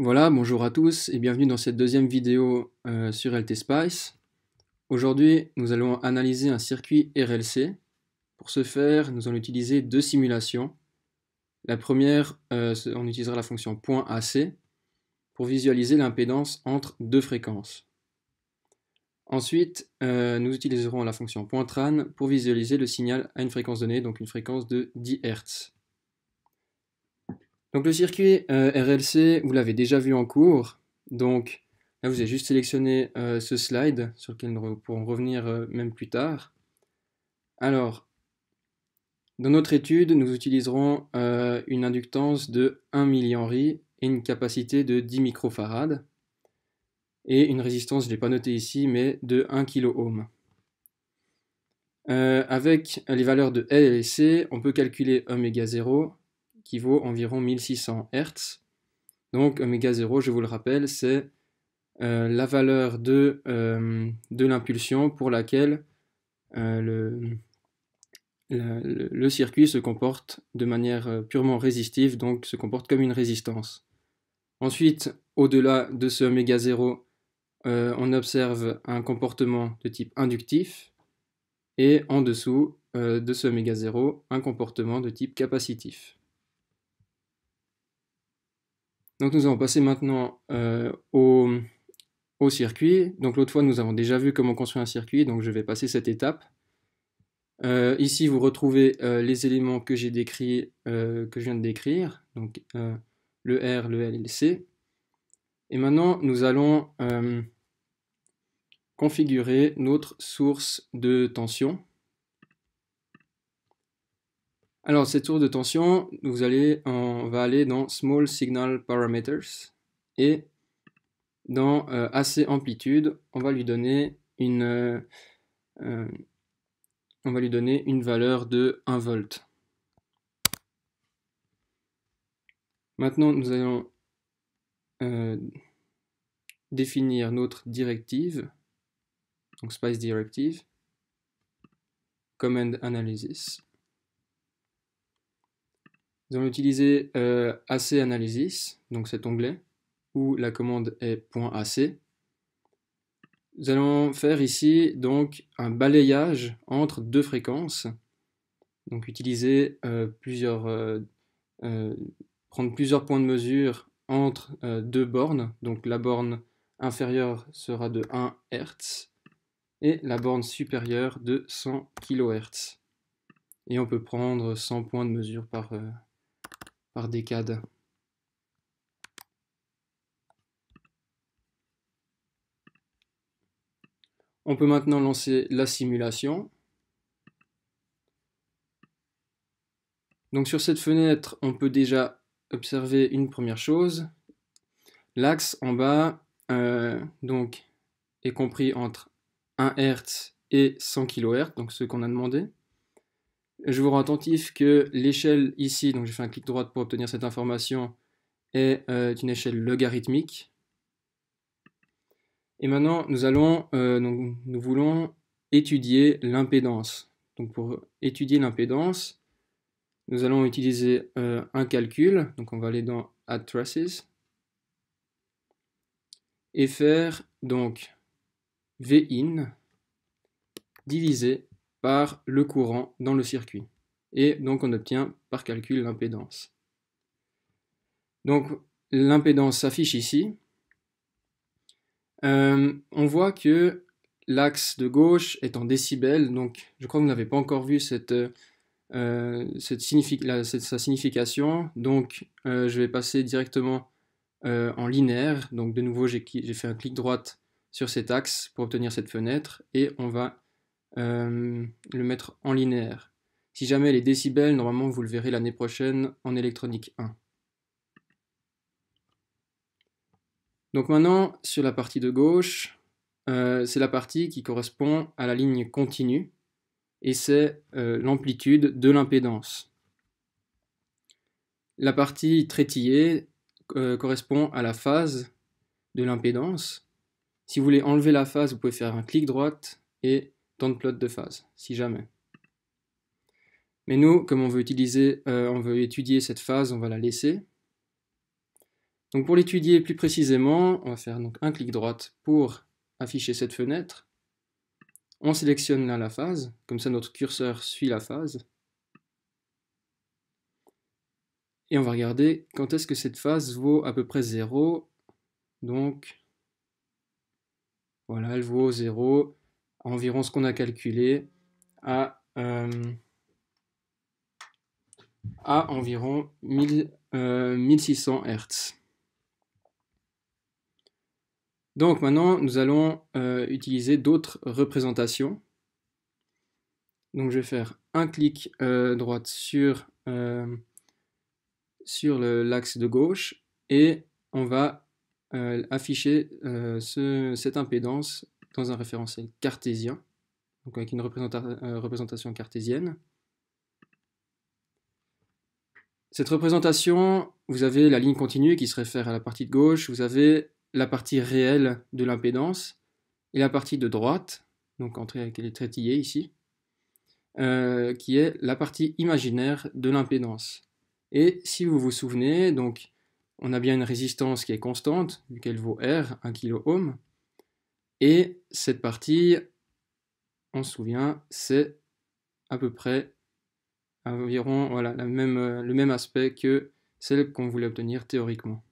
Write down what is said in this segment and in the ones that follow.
Voilà, bonjour à tous et bienvenue dans cette deuxième vidéo sur LTSpice. Aujourd'hui, nous allons analyser un circuit RLC. Pour ce faire, nous allons utiliser deux simulations. La première, on utilisera la fonction .AC pour visualiser l'impédance entre deux fréquences. Ensuite, nous utiliserons la fonction .tran pour visualiser le signal à une fréquence donnée, donc une fréquence de 10 Hz. Donc le circuit RLC, vous l'avez déjà vu en cours. Donc là, vous avez juste sélectionné ce slide sur lequel nous pourrons revenir même plus tard. Alors, dans notre étude, nous utiliserons une inductance de 1 millihenry et une capacité de 10 microfarads et une résistance, je ne l'ai pas noté ici, mais de 1 kΩ. Avec les valeurs de L et C, on peut calculer oméga 0 qui vaut environ 1600 Hz. Donc oméga 0, je vous le rappelle, c'est la valeur de l'impulsion pour laquelle le circuit se comporte de manière purement résistive, donc se comporte comme une résistance. Ensuite, au-delà de ce oméga 0, on observe un comportement de type inductif, et en dessous de ce oméga 0, un comportement de type capacitif. Donc nous allons passer maintenant au circuit. Donc l'autre fois, nous avons déjà vu comment construire un circuit, donc je vais passer cette étape. Ici, vous retrouvez les éléments que j'ai décrits, que je viens de décrire, donc le R, le L et le C. Et maintenant, nous allons configurer notre source de tension. Alors, cette source de tension, on va aller dans Small Signal Parameters et dans AC amplitude, on va lui donner une valeur de 1 volt. Maintenant, nous allons définir notre directive, donc Spice Directive, Command Analysis. Nous allons utiliser AC Analysis, donc cet onglet, où la commande est .ac. Nous allons faire ici donc un balayage entre deux fréquences, donc utiliser prendre plusieurs points de mesure entre deux bornes, donc la borne inférieure sera de 1 Hz et la borne supérieure de 100 kHz. Et on peut prendre 100 points de mesure par décade. On peut maintenant lancer la simulation. Donc sur cette fenêtre, on peut déjà observer une première chose. L'axe en bas donc, est compris entre 1 Hz et 100 kHz, donc ce qu'on a demandé. Je vous rends attentif que l'échelle ici, donc j'ai fait un clic droit pour obtenir cette information, est une échelle logarithmique. Et maintenant, nous voulons étudier l'impédance. Donc pour étudier l'impédance, nous allons utiliser un calcul. Donc on va aller dans Add Traces et faire donc Vin divisé par le courant dans le circuit. Et donc on obtient par calcul l'impédance. Donc l'impédance s'affiche ici. On voit que l'axe de gauche est en décibels, donc je crois que vous n'avez pas encore vu sa signification, donc je vais passer directement en linéaire. Donc de nouveau j'ai fait un clic droit sur cet axe pour obtenir cette fenêtre et on va le mettre en linéaire. Si jamais les décibels, normalement vous le verrez l'année prochaine en électronique 1. Donc maintenant, sur la partie de gauche, c'est la partie qui correspond à la ligne continue, et c'est l'amplitude de l'impédance. La partie trétillée correspond à la phase de l'impédance. Si vous voulez enlever la phase, vous pouvez faire un clic droit et downplot de phase, si jamais. Mais nous, comme on veut étudier cette phase, on va la laisser. Donc pour l'étudier plus précisément, on va faire donc un clic droit pour afficher cette fenêtre. On sélectionne là la phase, comme ça notre curseur suit la phase. Et on va regarder quand est-ce que cette phase vaut à peu près 0. Donc voilà, elle vaut 0, environ ce qu'on a calculé, à environ 1600 Hz. Donc maintenant, nous allons utiliser d'autres représentations. Donc je vais faire un clic droit sur l'axe de gauche et on va afficher cette impédance dans un référentiel cartésien, donc avec une représentation cartésienne. Cette représentation, vous avez la ligne continue qui se réfère à la partie de gauche, vous avez la partie réelle de l'impédance et la partie de droite, donc entrée avec les traits tillés ici, qui est la partie imaginaire de l'impédance. Et si vous vous souvenez, donc on a bien une résistance qui est constante, vu qu'elle vaut R, 1 kΩ, et cette partie, on se souvient, c'est à peu près environ voilà, le même aspect que celle qu'on voulait obtenir théoriquement.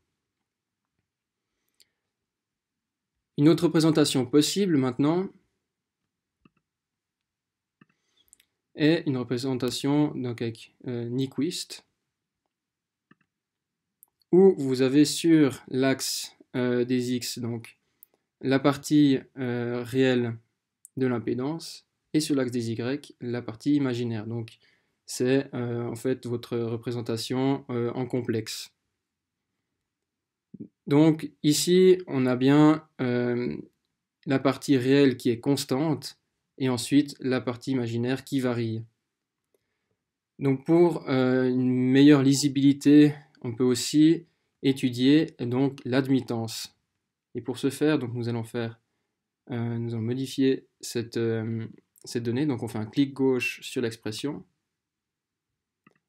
Une autre représentation possible maintenant est une représentation donc avec Nyquist, où vous avez sur l'axe des X donc la partie réelle de l'impédance et sur l'axe des Y la partie imaginaire. Donc c'est en fait votre représentation en complexe. Donc ici on a bien la partie réelle qui est constante et ensuite la partie imaginaire qui varie. Donc pour une meilleure lisibilité, on peut aussi étudier donc l'admittance. Et pour ce faire, donc nous allons modifier cette donnée. Donc on fait un clic gauche sur l'expression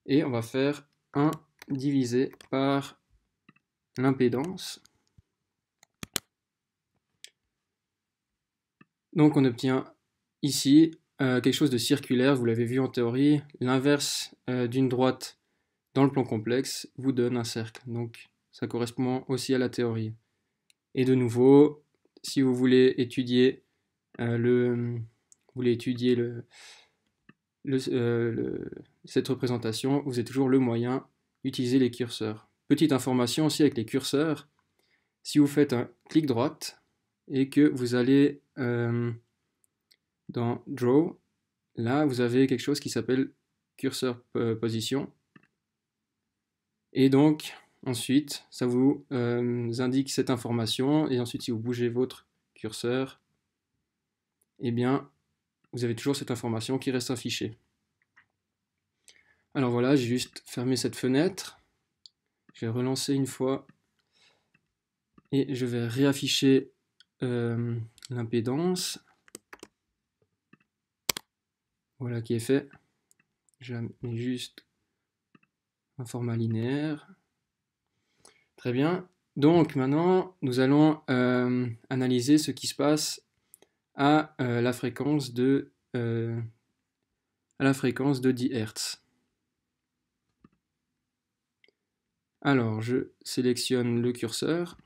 et on va faire 1 divisé par l'impédance. Donc on obtient ici quelque chose de circulaire, vous l'avez vu en théorie, l'inverse d'une droite dans le plan complexe vous donne un cercle. Donc ça correspond aussi à la théorie. Et de nouveau, si vous voulez étudier cette représentation, vous avez toujours le moyen d'utiliser les curseurs. Petite information aussi avec les curseurs, si vous faites un clic droit et que vous allez dans Draw, là vous avez quelque chose qui s'appelle curseur position. Et donc ensuite, ça vous indique cette information et ensuite si vous bougez votre curseur, eh bien vous avez toujours cette information qui reste affichée. Alors voilà, j'ai juste fermé cette fenêtre. Je vais relancer une fois et je vais réafficher l'impédance. Voilà qui est fait. Je mets juste un format linéaire. Très bien. Donc maintenant, nous allons analyser ce qui se passe à la fréquence de 10 Hz. Alors, je sélectionne le curseur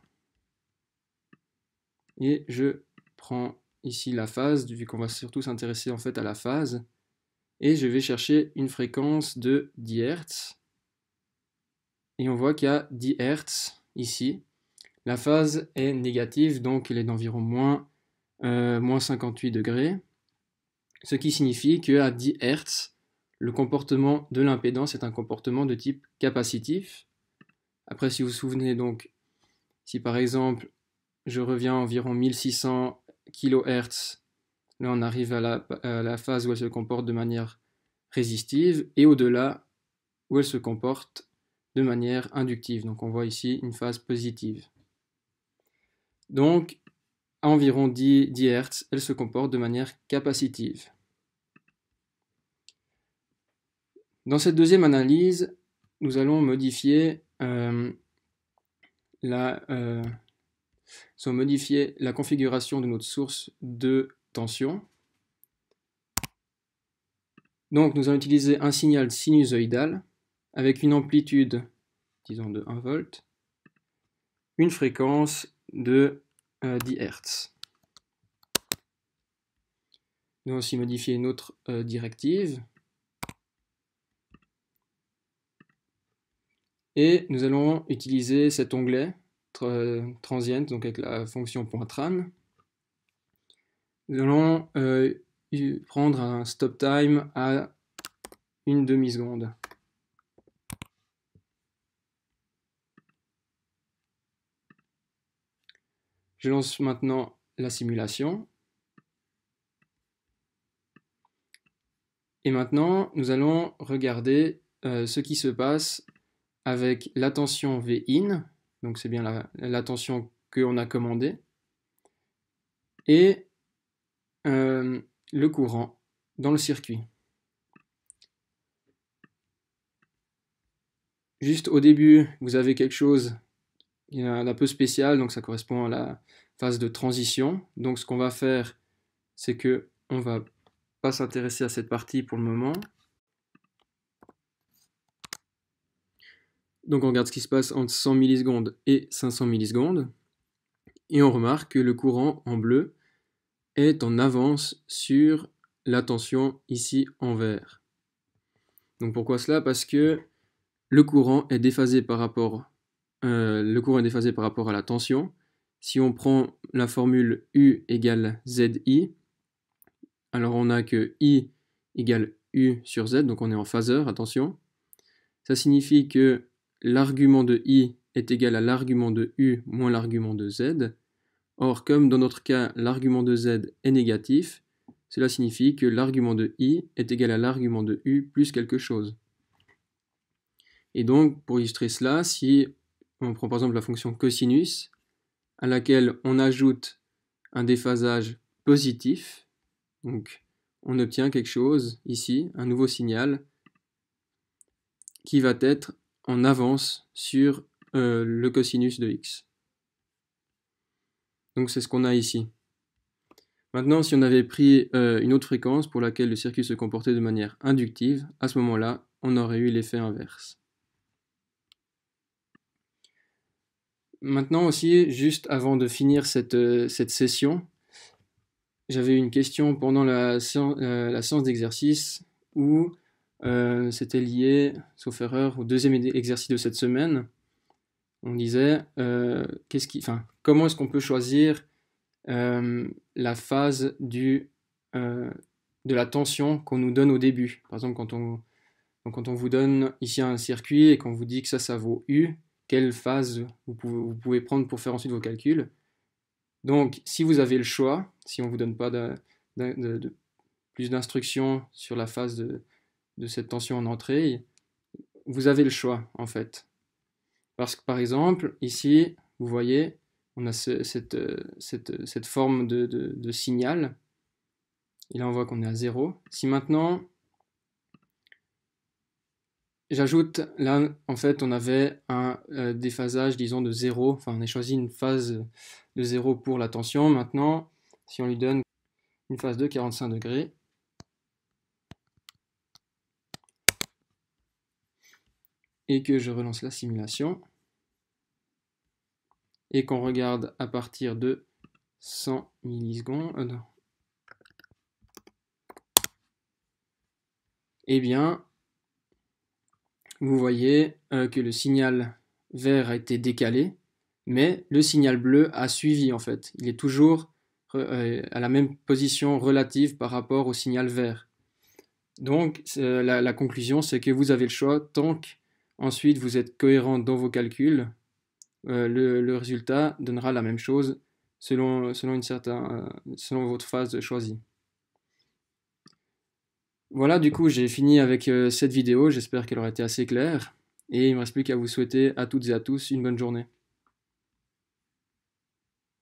et je prends ici la phase, vu qu'on va surtout s'intéresser en fait à la phase, et je vais chercher une fréquence de 10 Hz. Et on voit qu'il y a 10 Hz ici. La phase est négative, donc elle est d'environ moins 58 degrés, ce qui signifie qu'à 10 Hz, le comportement de l'impédance est un comportement de type capacitif. Après, si vous vous souvenez, donc, si par exemple, je reviens à environ 1600 kHz, là on arrive à la phase où elle se comporte de manière résistive, et au-delà, où elle se comporte de manière inductive. Donc on voit ici une phase positive. Donc, à environ 10 Hz, elle se comporte de manière capacitive. Dans cette deuxième analyse, nous allons modifier modifier la configuration de notre source de tension. Donc nous allons utiliser un signal sinusoïdal avec une amplitude, disons, de 1 volt, une fréquence de 10 Hz. Nous allons aussi modifier une autre directive. Et nous allons utiliser cet onglet transient, donc avec la fonction .tran. Nous allons prendre un stop time à 1 demi-seconde. Je lance maintenant la simulation. Et maintenant, nous allons regarder ce qui se passe avec la tension Vin, donc c'est bien la tension qu'on a commandée, et le courant dans le circuit. Juste au début, vous avez quelque chose d'un peu spécial, donc ça correspond à la phase de transition. Donc ce qu'on va faire, c'est que on va pas s'intéresser à cette partie pour le moment. Donc on regarde ce qui se passe entre 100 millisecondes et 500 millisecondes. Et on remarque que le courant en bleu est en avance sur la tension ici en vert. Donc pourquoi cela? Parce que le courant est déphasé par rapport à la tension. Si on prend la formule U égale ZI, alors on a que I égale U sur Z, donc on est en phaseur, attention. Ça signifie que l'argument de I est égal à l'argument de U moins l'argument de Z. Or, comme dans notre cas, l'argument de Z est négatif, cela signifie que l'argument de I est égal à l'argument de U plus quelque chose. Et donc, pour illustrer cela, si on prend par exemple la fonction cosinus, à laquelle on ajoute un déphasage positif, donc on obtient quelque chose ici, un nouveau signal, qui va être en avance sur le cosinus de x. Donc c'est ce qu'on a ici. Maintenant, si on avait pris une autre fréquence pour laquelle le circuit se comportait de manière inductive, à ce moment-là, on aurait eu l'effet inverse. Maintenant aussi, juste avant de finir cette session, j'avais une question pendant la séance d'exercice où c'était lié, sauf erreur, au deuxième exercice de cette semaine. On disait comment est-ce qu'on peut choisir la phase de la tension qu'on nous donne au début. Par exemple, quand on vous donne ici un circuit et qu'on vous dit que ça vaut U, quelle phase vous pouvez prendre pour faire ensuite vos calculs. Donc, si vous avez le choix, si on ne vous donne pas plus d'instructions sur la phase de cette tension en entrée, vous avez le choix, en fait. Parce que, par exemple, ici, vous voyez, on a cette forme de signal. Et là, on voit qu'on est à 0. Si maintenant, j'ajoute, là, en fait, on avait un déphasage, disons, de 0. Enfin, on a choisi une phase de 0 pour la tension. Maintenant, si on lui donne une phase de 45 degrés, et que je relance la simulation, et qu'on regarde à partir de 100 millisecondes, eh bien, vous voyez que le signal vert a été décalé, mais le signal bleu a suivi en fait. Il est toujours à la même position relative par rapport au signal vert. Donc la conclusion, c'est que vous avez le choix tant qu'ensuite vous êtes cohérent dans vos calculs. Le résultat donnera la même chose selon votre phase choisie. Voilà, du coup, j'ai fini avec cette vidéo. J'espère qu'elle aura été assez claire. Et il ne me reste plus qu'à vous souhaiter à toutes et à tous une bonne journée.